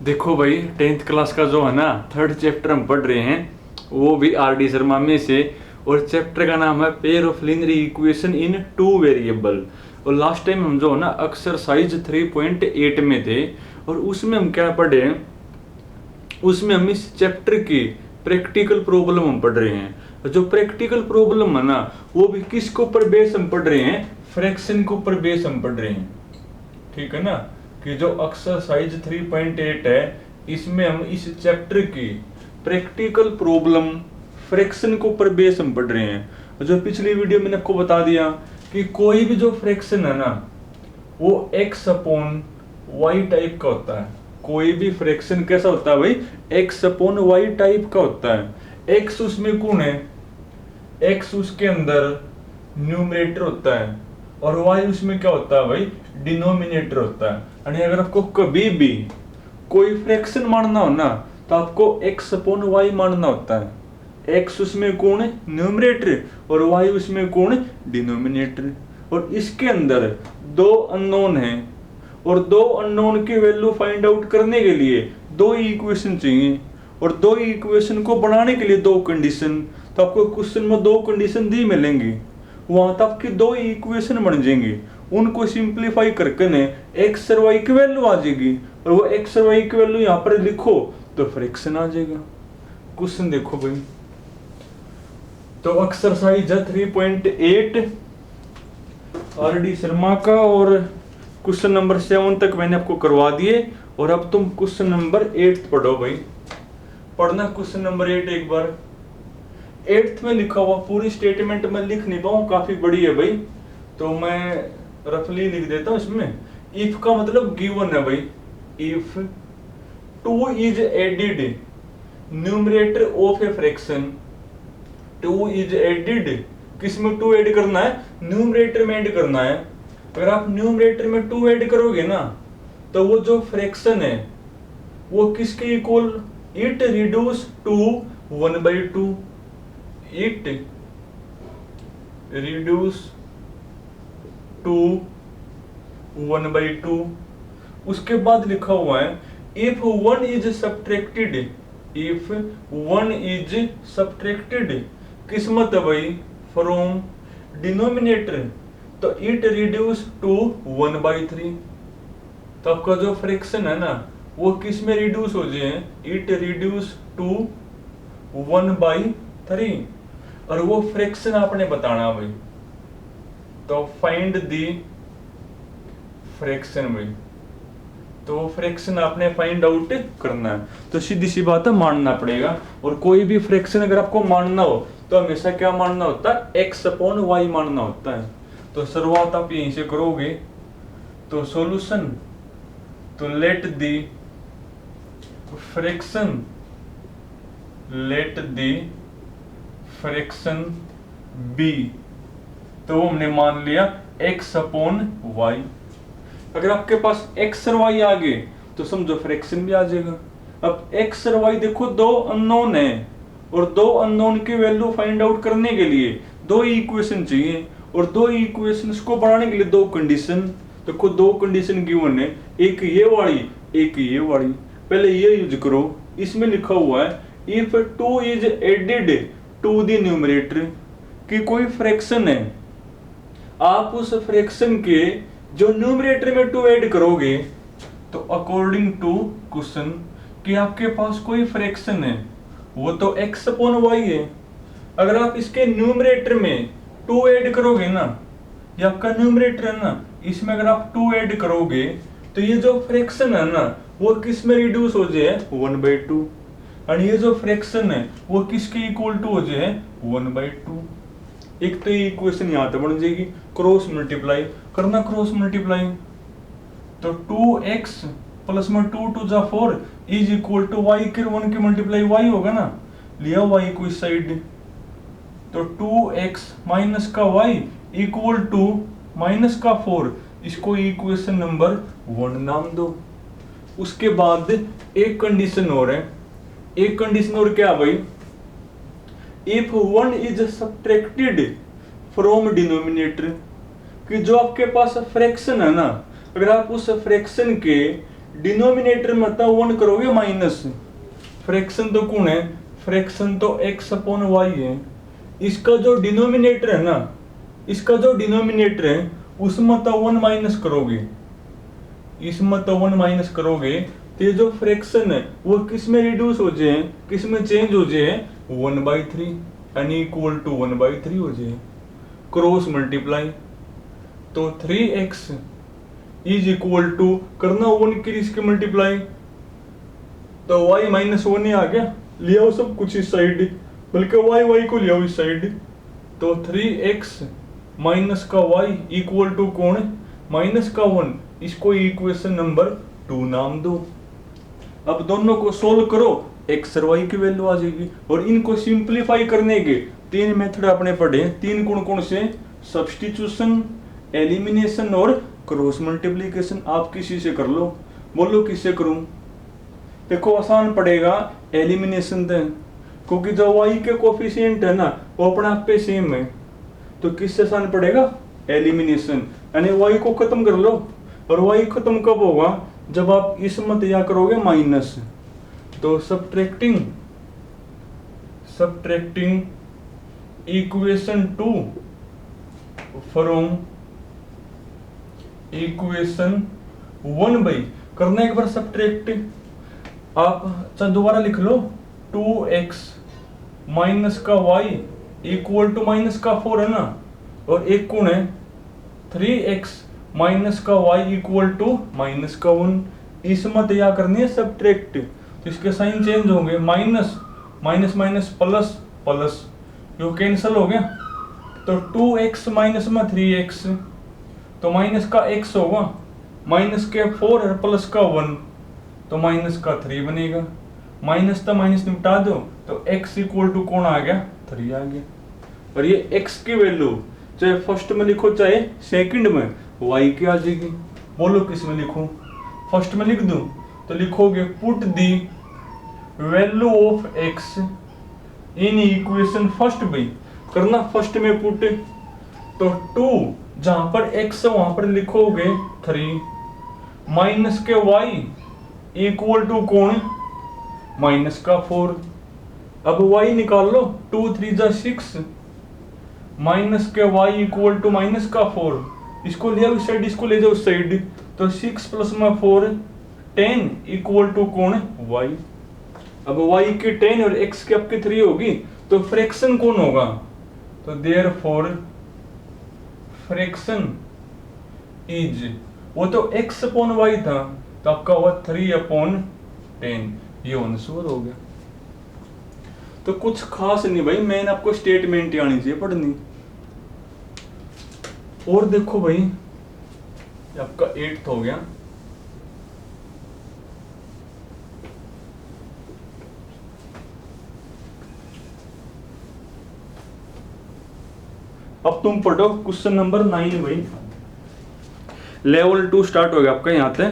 देखो भाई, 10th class का जो है ना थर्ड चैप्टर हम पढ़ रहे हैं, वो भी आर डी शर्मा में से। और चैप्टर का नाम है pair of linear equation in two variable. और लास्ट टाइम हम जो है ना एक्सरसाइज 3.8 में थे, और उसमें हम क्या पढ़े, उसमें हम इस चैप्टर की प्रैक्टिकल प्रॉब्लम हम पढ़ रहे हैं। जो प्रैक्टिकल प्रॉब्लम है ना, वो भी किसके ऊपर बेस हम पढ़ रहे हैं, फ्रैक्शन के ऊपर बेस हम पढ़ रहे हैं। ठीक है ना, कि जो एक्सरसाइज 3.8 है, इसमें हम इस चैप्टर की प्रैक्टिकल प्रॉब्लम फ्रैक्शन के ऊपर बेस हम पढ़ रहे हैं। जो पिछली वीडियो मैंने आपको बता दिया कि कोई भी जो फ्रैक्शन है ना, वो x अपॉन वाई टाइप का होता है। कोई भी फ्रैक्शन कैसा होता है भाई, x अपॉन वाई टाइप का होता है। x उसमें कौन है, x उसके अंदर न्यूमरेटर होता है, और y उसमें क्या होता है भाई, डिनोमिनेटर होता है। यानी अगर आपको कभी भी कोई फ्रैक्शन मानना हो ना, तो आपको x अपॉन वाई मानना होता है। x उसमें कौन है, न्यूमरेटर, और y उसमें कौन है, डिनोमिनेटर। और इसके अंदर दो अननोन है, और दो अननोन की वैल्यू फाइंड आउट करने के लिए दो इक्वेशन चाहिए, और दो इक्वेशन को बनाने के लिए दो कंडीशन। तो आपको क्वेश्चन में दो कंडीशन दी मिलेंगी, वहां तक आपकी दो इक्वेशन बन जाएंगी। उनको सिंप्लीफाई करके ने एक्स और वाई की वैल्यू आ जाएगी, और वो एक्स और वाई की वैल्यू यहाँ पर लिखो तो फ्रैक्शन आ जाएगा। क्वेश्चन देखो भाई, तो एक्सरसाइज 3.8 आर डी शर्मा का, और क्वेश्चन नंबर 7 तक मैंने आपको करवा दिए। और अब तुम क्वेश्चन नंबर 8 पढ़ो भाई। पढ़ना क्वेश्चन नंबर 8 एक बार। 8th में लिखा हुआ पूरी स्टेटमेंट में लिख नहीं पाऊँ, काफी बड़ी है भाई, तो मैं रफली लिख देता हूँ इसमें। इफ का मतलब गिवन है भाई, if 2 is added numerator of a fraction, 2 is added, किसमें 2 ऐड करना है, न्यूमरेटर में ऐड करना है। अगर आप न्यूमरेटर में 2 ऐड करोगे ना, तो वो जो फ्रैक्शन है वो किसके equal, it reduce to 1/2, it reduce to 1/2। उसके बाद लिखा हुआ है if 1 is subtracted, if 1 is subtracted, किस्मत है भाई, फ्रॉम डिनोमिनेटर, तो इट रिड्यूस टू 1/3। तो आपका जो फ्रैक्शन है ना, वो किस में रिड्यूस हो जाए, इट रिड्यूस टू 1/3। और वो फ्रैक्शन आपने बताना भाई, तो फाइंड दी फ्रैक्शन भाई, तो फ्रैक्शन आपने फाइंड आउट करना है। तो सीधी सी बात है, मानना पड़ेगा। और कोई भी फ्रैक्शन अगर आपको मानना हो तो हमेशा क्या मानना होता है, x अपॉन वाई मानना होता है। तो शुरुआत आप यहीं से करोगे। तो सॉल्यूशन, तो late the fraction, late the fraction b, तो हमने मान लिया x अपॉन वाई। अगर आपके पास x और y आ गए तो समझो फ्रैक्शन भी आ जाएगा। अब x और y देखो दो अननोन है, और दो अननोन की वैल्यू फाइंड आउट करने के लिए दो इक्वेशन चाहिए, और दो इक्वेशंस को बनाने के लिए दो कंडीशन। देखो दो कंडीशन गिवन है, एक ये वाली, एक ये वाली। पहले ये यूज करो। इसमें लिखा हुआ है if 2 is added to the numerator, कि कोई फ्रैक्शन है, आप उस फ्रैक्शन के जो न्यूमरेटर में 2 ऐड करोगे, तो अकॉर्डिंग टू क्वेश्चन कि आपके पास कोई फ्रैक्शन है, वो तो x अपॉन वाई है। अगर आप इसके न्यूमरेटर में 2 ऐड करोगे ना, ये आपका न्यूमरेटर है ना, इसमें अगर आप 2 ऐड करोगे, तो ये जो फ्रैक्शन है ना, वो किस में रिड्यूस हो जाए, 1/2। और ये जो फ्रैक्शन है वो किसके इक्वल टू हो जाए, 1/2। एक तो ये इक्वेशन यहाँ तक बन जाएगी, क्रॉस मल्टीप्लाई करना, क्रॉस मल्टीप्लाई, तो 2x प्लस में 2 2 जा 4 इज इक्वल टू वाई के 1 की मल्टीप्लाई y होगा ना, लिया y को इस साइड, तो 2x माइनस का y इक्वल टू माइनस का 4, इसको इक्वेशन नंबर 1 नाम दो। उसके बाद एक कंडीशन और है, एक कंडीशन और क्या भाई, if 1 is subtracted from denominator, कि जो आपके पास फ्रैक्शन है ना, अगर आप उस फ्रैक्शन के डिनोमिनेटर में था 1 करोगे माइनस, फ्रैक्शन तो कौन है, फ्रैक्शन तो x अपॉन वाई है। इसका जो डिनोमिनेटर है ना, इसका जो डिनोमिनेटर है उसमें तो 1 माइनस करोगे, इसमें तो 1 माइनस करोगे तो ये जो फ्रैक्शन है वो किस में रिड्यूस हो जाए, किस में चेंज हो जाए, 1/3 यानी इक्वल टू 1/3 हो जाए। क्रॉस मल्टीप्लाई तो 3x इज इक्वल टू करना 1 की इसके मल्टीप्लाई तो y माइनस 1 आ गया, ले आओ सब कुछ इस साइड, बल्कि y को ले आओ इस साइड। तो 3x माइनस का y इक्वल टू कौन, माइनस का 1, इसको इक्वेशन नंबर 2 नाम दो। अब दोनों को सोल्व करो, x और y की वैल्यू आ जाएगी। और इनको सिंप्लीफाई करने के 3 मेथड आपने पढ़े, 3 कौन कौन से, सब्स्टिट्यूशन, एलिमिनेशन और क्रॉस मल्टीप्लिकेशन। आप किसी से कर लो, बोलो किससे करूं। देखो आसान पड़ेगा एलिमिनेशन दें, क्योंकि जो y के कोफिशिएंट है ना वो अपने आप पे सेम है, तो किससे आसान पड़ेगा, एलिमिनेशन, यानी y को खत्म कर लो। और y खत्म कब होगा, जब आप इस मत या करोगे माइनस। तो subtracting equation 2 from equation 1 by करना एक बार सब्ट्रैक्ट। आप दोबारा लिख लो 2x माइनस का y इक्वल टू माइनस का 4 है ना, और एक कौन है 3x माइनस का y इक्वल टू माइनस का 1। इसमें तैयार करनी है सब्ट्रैक्ट, तो इसके साइन चेंज होंगे, minus minus minus plus plus, यो कैंसिल हो गया। तो 2x माइनस में 3x तो माइनस का x होगा, माइनस के 4 है प्लस का 1 तो माइनस का 3 बनेगा। माइनस तो माइनस निपटा दो तो x इक्वल टू कौन आ गया, 3 आ गया। और ये x की वैल्यू चाहे फर्स्ट में लिखो चाहे सेकंड में y की आ जाएगी। बोलो किस में लिखूं, फर्स्ट में लिख दूं तो लिखोगे put the value of x in equation first by करना, फर्स्ट में पुट तो 2 जहां पर x है वहां पर लिखोगे 3 माइनस के y इक्वल टू कौन, माइनस का 4। अब y निकाल लो, 2 3 जा 6 माइनस के y इक्वल टू माइनस का 4, इसको ले आओ इस साइड, इसको ले जाओ उस साइड, तो 6 प्लस में 4 10 इक्वल टू कौन, y। अब y की 10 और x की आपकी 3 होगी तो फ्रैक्शन कौन होगा, तो देयरफॉर फ्रैक्शन इज, वो तो x अपॉन y था तो आपका हुआ 3/10, ये आंसर हो गया। तो कुछ खास नहीं भाई, मैंने आपको स्टेटमेंट आनी चाहिए पढ़नी। और देखो भाई ये आपका 8th हो गया। अब तुम पढ़ो क्वेश्चन नंबर 9 भाई, लेवल 2 स्टार्ट हो गया आपका, यहाँ से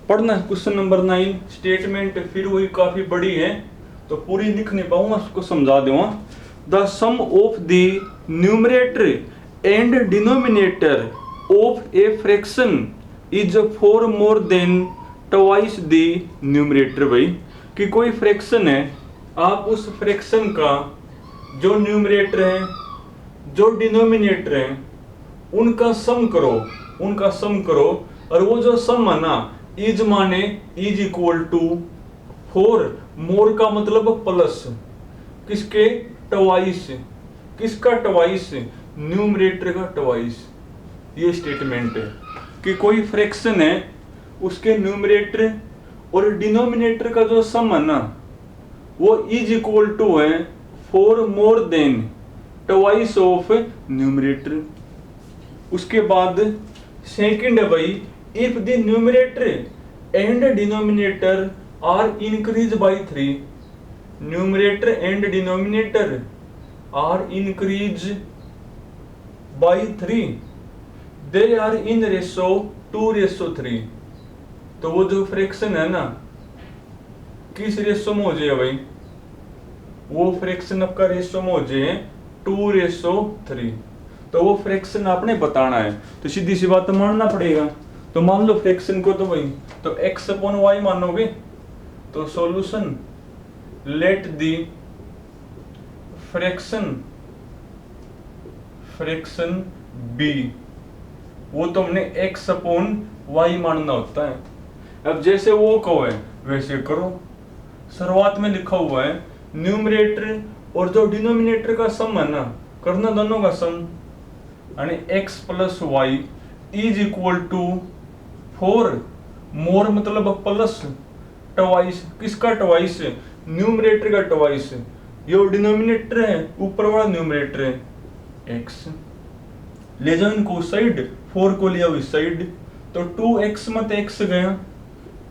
पढ़ना क्वेश्चन नंबर 9। स्टेटमेंट फिर वही काफी बड़ी है तो पूरी लिख नहीं पाऊंगा, उसको समझा दूंगा। The sum of the numerator and denominator of a fraction is 4 more than twice the numerator. भाई कि कोई फ्रैक्शन है, आप उस फ्रैक्शन का जो न्यूमरेटर है जो डिनोमिनेटर है उनका सम करो, और वो जो सम है ना इज माने इज इक्वल टू 4, मोर का मतलब प्लस, किसके, ट्वाइस, किसका ट्वाइस, न्यूमरेटर का ट्वाइस। ये स्टेटमेंट है कि कोई फ्रैक्शन है उसके न्यूमरेटर और डिनोमिनेटर का जो सम है ना वो इज इक्वल टू है 4 more than twice of numerator. उसके बाद सेकंड है भाई, if the numerator and denominator are increase by 3, numerator and denominator are increase by 3, they are in ratio 2:3। तो वो जो फ्रैक्शन है ना किस रेशो में हो जाए भाई, वो फ्रैक्शन आपका रेशो में हो जाए 2:3। तो वो फ्रैक्शन आपने बताना है, तो सीधी सी बात तो मानना पड़ेगा। तो मान लो फ्रैक्शन को तो वही, तो x अपॉन वाई मानोगे, तो solution let the fraction be, वो तो हमने x अपॉन वाई मानना होता है। अब जैसे वो कहो है वैसे करो। शुरुआत में लिखा हुआ है न्यूमरेटर और जो डिनोमिनेटर का सम है ना, करना दोनों का सम, यानी x plus Y is equal to 4, more मतलब प्लस ट्वाइस, किसका ट्वाइस, न्यूमरेटर का ट्वाइस, ये डिनोमिनेटर है, ऊपर वाला न्यूमरेटर है x, ले जाओ इनको उस साइड, 4 को लिया इस साइड, तो 2x मत x गया,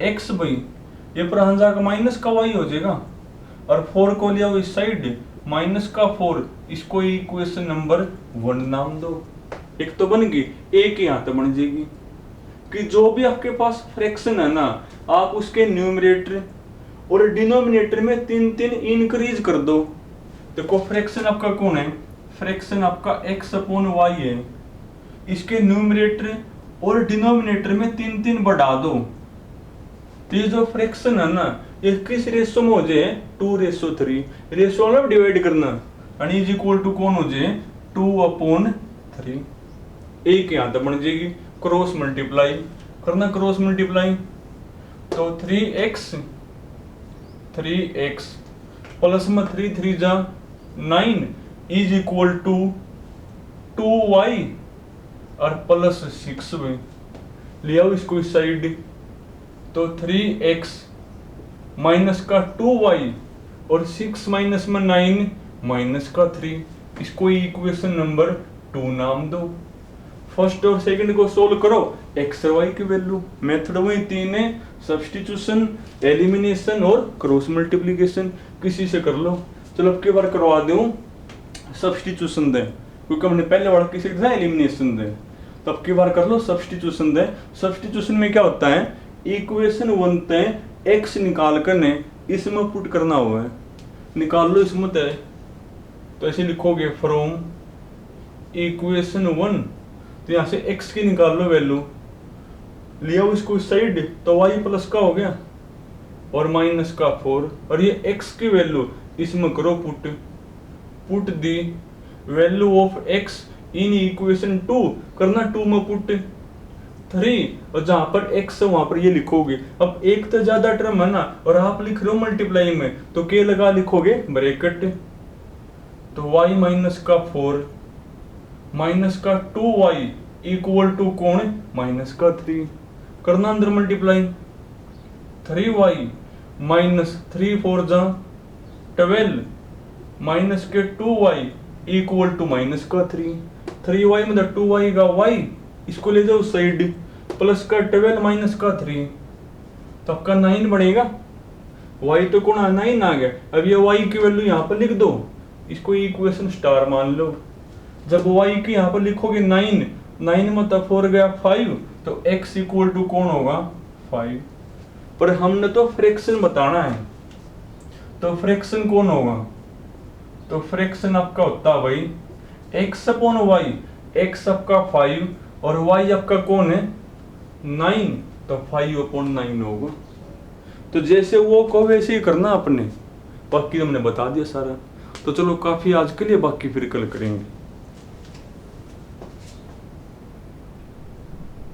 x भाई ये प्रहंजा का माइनस का y हो जाएगा, और 4 को लिया इस साइड, माइनस का 4, इसको इक्वेशन नंबर 1 नाम दो। एक तो बन गई, एक यहाँ तो बन जाएगी कि जो भी आपके पास फ्रैक्शन है ना, आप उसके न्यूमरेटर और डिनोमिनेटर में 3 इंक्रीज कर दो। देखो फ्रैक्शन आपका कौन है, फ्रैक्शन आपका x अपॉन वाई है, इसके न्यूमरेटर और डिनोमिनेटर में 3 बढ़ा दो, तो ये जो फ्रैक्शन है ना, ये किस रेशो में हो जाए, 2:3, रेशो में डिवाइड करना, यानी इज इक्वल टू कौन हो जाए, 2/3, एक यहाँ तक बन जाएगी, क्रॉस मल्टीप्लाई करना, क्रॉस मल्टीप्लाई, तो 3x प्लस में 3 जा 9 इज इक्वल टू 2y और प्लस 6y, ले आओ इसको इस साइड, तो 3x माइनस का 2y और 6 माइनस में 9 माइनस का 3, इसको इक्वेशन नंबर 2 नाम दो। फर्स्ट और सेकंड को सोल्व करो, x और y की वैल्यू, मेथड वही 3 है, सब्स्टिट्यूशन, एलिमिनेशन और क्रॉस मल्टीप्लिकेशन, किसी से कर लो। चलो अब की बार करवा दूं सब्स्टिट्यूशन दे, क्योंकि हमने पहले वाला किसी का एलिमिनेशन दे, तो अब की बार कर लो सब्स्टिट्यूशन दे। सब्स्टिट्यूशन में क्या होता है, इक्वेशन 1 तय x निकाल कर ने इसमें पुट करना हुआ है, निकाल लो इसमें तय, तो ऐसे लिखोगे फ्रॉम इक्वेशन 1, तो यहाँ से x की निकाल लो वैल्यू, लिया इसको इस साइड, तो y प्लस का हो गया और माइनस का 4, और ये x की वैल्यू इसमें करो put the value of x in equation 2, करना 2 में पुट 3, और जहां पर x है वहां पर ये लिखोगे। अब एक तो ज्यादा टर्म है ना, और आप लिख रहे हो मल्टीप्लाई में, तो के लगा लिखोगे ब्रैकेट, तो y माइनस का 4 माइनस का 2y इक्वल टू कौन, माइनस का 3, करना अंदर मल्टीप्लाई, 3y माइनस 3 4 जा 12 माइनस के 2y इक्वल टू माइनस का 3y मतलब 2y का y, इसको ले जाओ साइड, प्लस का 12 माइनस का 3, तो आपका 9 बनेगा, y तो कौन 9 आ गया। अब ये y की वैल्यू यहाँ पर लिख दो, इसको इक्वेशन स्टार मान लो। जब y की यहाँ पर लिखोगे 9 में तब 4 गया 5, तो x इक्वल टू कौन होगा 5। पर हमने तो फ्रैक्शन बताना है, तो फ्रैक्शन कौन होगा, तो फ्रैक्शन आपका होता है भाई x अपॉन वाई, x आपका 5 और y आपका कौन है 9, तो 5/9 होगा। तो जैसे वो कहो वैसे ही करना आपने, बाकी हमने बता दिया सारा। तो चलो काफी आज के लिए, बाकी फिर कल करेंगे।